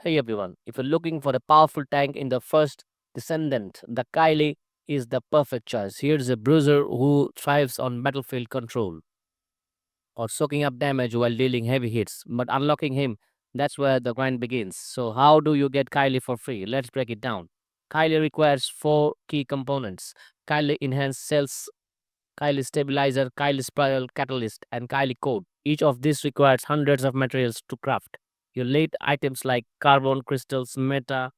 Hey everyone, if you're looking for a powerful tank in the First Descendant, the Kylie is the perfect choice. Here's a bruiser who thrives on battlefield control or soaking up damage while dealing heavy hits. But unlocking him, that's where the grind begins. So, how do you get Kylie for free? Let's break it down. Kylie requires four key components: Kylie Enhanced Cells, Kylie Stabilizer, Kylie Spiral Catalyst, and Kylie Code. Each of these requires hundreds of materials to craft. Your late items like carbon crystals, meta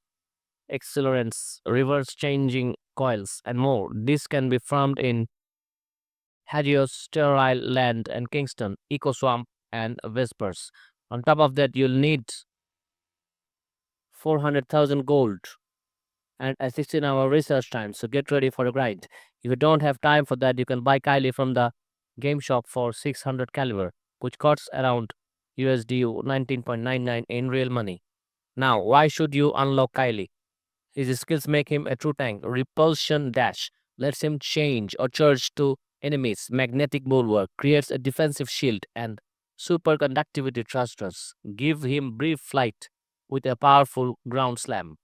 accelerants, reverse changing coils, and more. This can be found in Helios, Sterile Land, and Kingston, Eco Swamp, and Whispers. On top of that, you'll need 400,000 gold and a 16-hour research time, so get ready for a grind. If you don't have time for that, you can buy Kylie from the game shop for 600 caliber, which costs around USD 19.99 in real money. Now, why should you unlock Kylie? His skills make him a true tank. Repulsion dash lets him change or charge to enemies. Magnetic bulwark creates a defensive shield, and superconductivity thrusters give him brief flight with a powerful ground slam.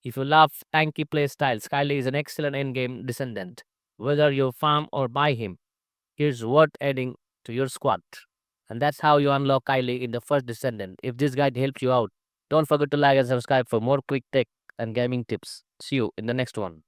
If you love tanky playstyle, Skyly is an excellent endgame descendant. Whether you farm or buy him, here's worth adding to your squad. And that's how you unlock Kylie in the First Descendant. If this guide helped you out, don't forget to like and subscribe for more quick tech and gaming tips. See you in the next one.